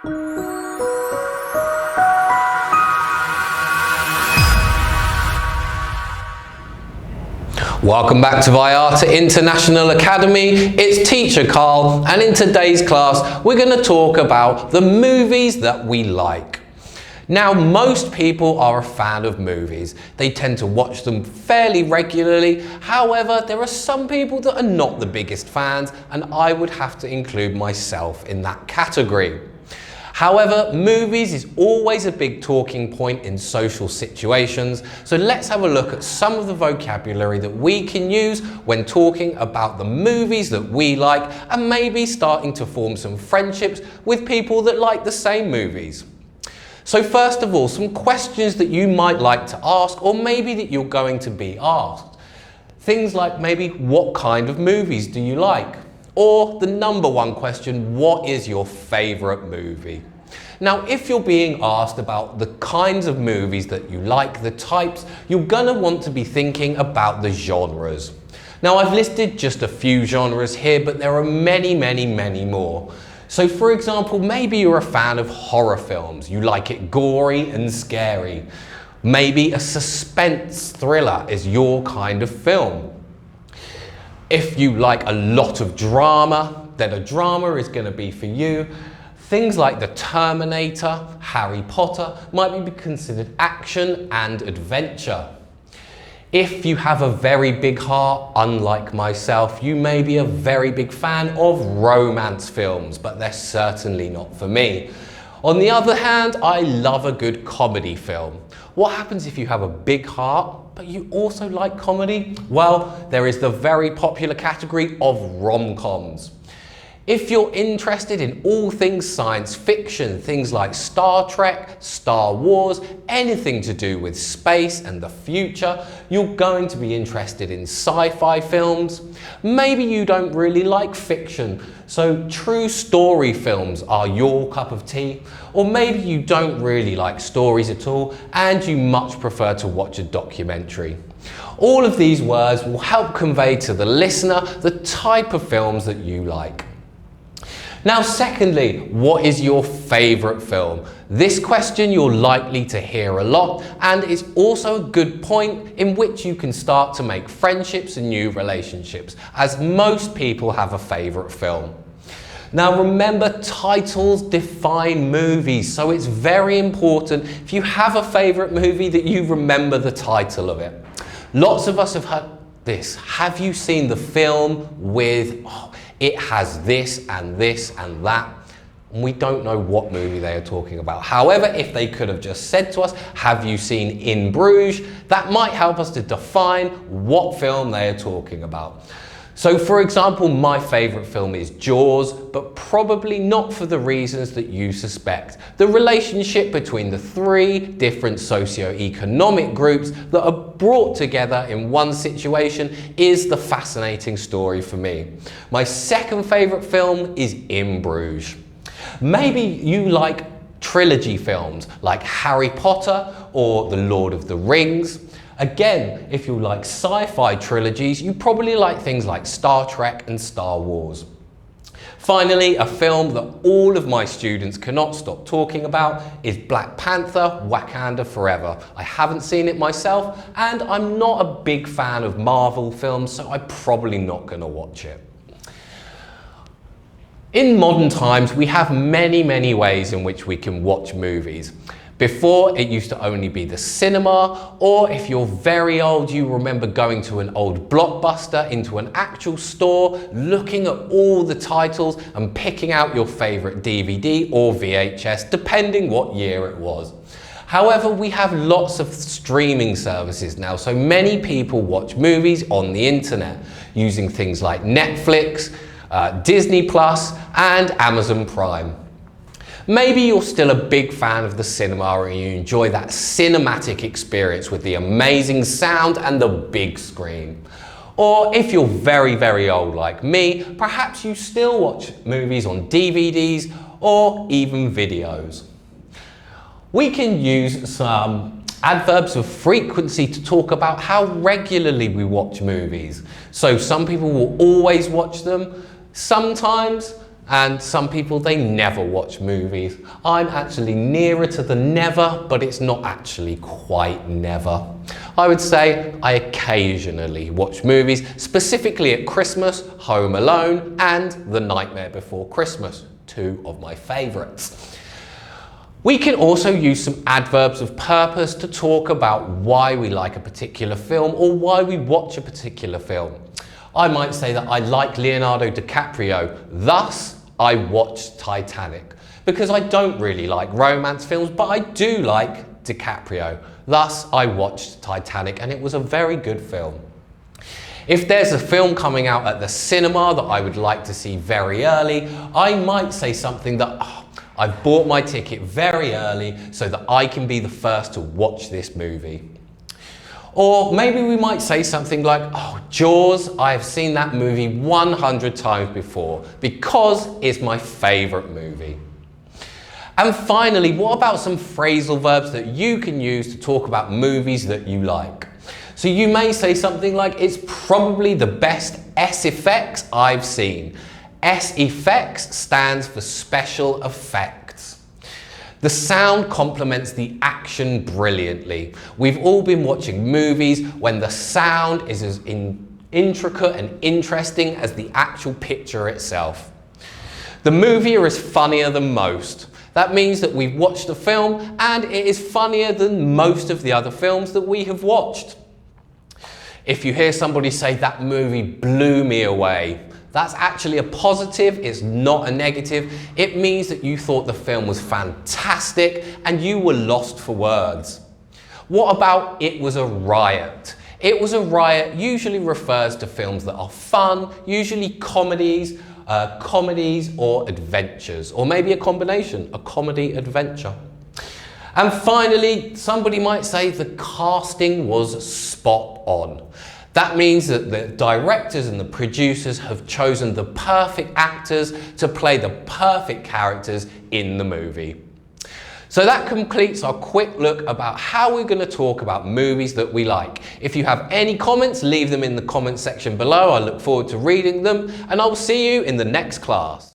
Welcome back to Viata International Academy. It's Teacher Carl, and in today's class we're going to talk about the movies that we like. Now, most people are a fan of movies. They tend to watch them fairly regularly. However, there are some people that are not the biggest fans, and I would have to include myself in that category. However, movies is always a big talking point in social situations, so let's have a look at some of the vocabulary that we can use when talking about the movies that we like, and maybe starting to form some friendships with people that like the same movies. So first of all, some questions that you might like to ask, or maybe that you're going to be asked. Things like maybe, what kind of movies do you like? Or the number one question, what is your favourite movie? Now, if you're being asked about the kinds of movies that you like, the types, you're gonna want to be thinking about the genres. Now, I've listed just a few genres here, but there are many, many, many more. So for example, maybe you're a fan of horror films. You like it gory and scary. Maybe a suspense thriller is your kind of film. If you like a lot of drama, then a drama is going to be for you. Things like The Terminator, Harry Potter might be considered action and adventure. If you have a very big heart, unlike myself, you may be a very big fan of romance films, but they're certainly not for me. On the other hand, I love a good comedy film. What happens if you have a big heart, but you also like comedy? Well, there is the very popular category of rom-coms. If you're interested in all things science fiction, things like Star Trek, Star Wars, anything to do with space and the future, you're going to be interested in sci-fi films. Maybe you don't really like fiction, so true story films are your cup of tea. Or maybe you don't really like stories at all and you much prefer to watch a documentary. All of these words will help convey to the listener the type of films that you like. Now, secondly, what is your favourite film? This question you're likely to hear a lot, and it's also a good point in which you can start to make friendships and new relationships, as most people have a favourite film. Now remember, titles define movies, so it's very important if you have a favourite movie that you remember the title of it. Lots of us have heard this. Have you seen the film with, it has this and this and that? And we don't know what movie they are talking about. However, if they could have just said to us, have you seen In Bruges? That might help us to define what film they are talking about. So for example, my favourite film is Jaws, but probably not for the reasons that you suspect. The relationship between the three different socio-economic groups that are brought together in one situation is the fascinating story for me. My second favourite film is In Bruges. Maybe you like trilogy films like Harry Potter or The Lord of the Rings. Again, if you like sci-fi trilogies, you probably like things like Star Trek and Star Wars. Finally, a film that all of my students cannot stop talking about is Black Panther: Wakanda Forever. I haven't seen it myself, and I'm not a big fan of Marvel films, so I'm probably not going to watch it. In modern times, we have many, many ways in which we can watch movies. Before, it used to only be the cinema, or if you're very old, you remember going to an old Blockbuster, into an actual store, looking at all the titles and picking out your favourite DVD or VHS, depending what year it was. However, we have lots of streaming services now, so many people watch movies on the internet, using things like Netflix, Disney Plus, and Amazon Prime. Maybe you're still a big fan of the cinema and you enjoy that cinematic experience with the amazing sound and the big screen. Or if you're very, very old like me, perhaps you still watch movies on DVDs or even videos. We can use some adverbs of frequency to talk about how regularly we watch movies. So some people will always watch them, sometimes, And some people, they never watch movies. I'm actually nearer to the never, but it's not actually quite never. I would say I occasionally watch movies, specifically at Christmas, Home Alone and The Nightmare Before Christmas, two of my favourites. We can also use some adverbs of purpose to talk about why we like a particular film or why we watch a particular film. I might say that I like Leonardo DiCaprio, thus I watched Titanic. Because I don't really like romance films, but I do like DiCaprio. Thus, I watched Titanic and it was a very good film. If there's a film coming out at the cinema that I would like to see very early, I might say something that I've bought my ticket very early so that I can be the first to watch this movie. Or maybe we might say something like, oh, Jaws, I've seen that movie 100 times before because it's my favourite movie. And finally, what about some phrasal verbs that you can use to talk about movies that you like? So you may say something like, it's probably the best S effects I've seen. S effects stands for special effects. The sound complements the action brilliantly. We've all been watching movies when the sound is as intricate and interesting as the actual picture itself. The movie is funnier than most. That means that we've watched a film and it is funnier than most of the other films that we have watched. If you hear somebody say that movie blew me away, that's actually a positive, it's not a negative. It means that you thought the film was fantastic and you were lost for words. What about it was a riot? It was a riot usually refers to films that are fun, usually comedies or adventures, or maybe a combination, a comedy adventure. And finally, somebody might say the casting was spot on. That means that the directors and the producers have chosen the perfect actors to play the perfect characters in the movie. So that completes our quick look about how we're going to talk about movies that we like. If you have any comments, leave them in the comment section below. I look forward to reading them and I'll see you in the next class.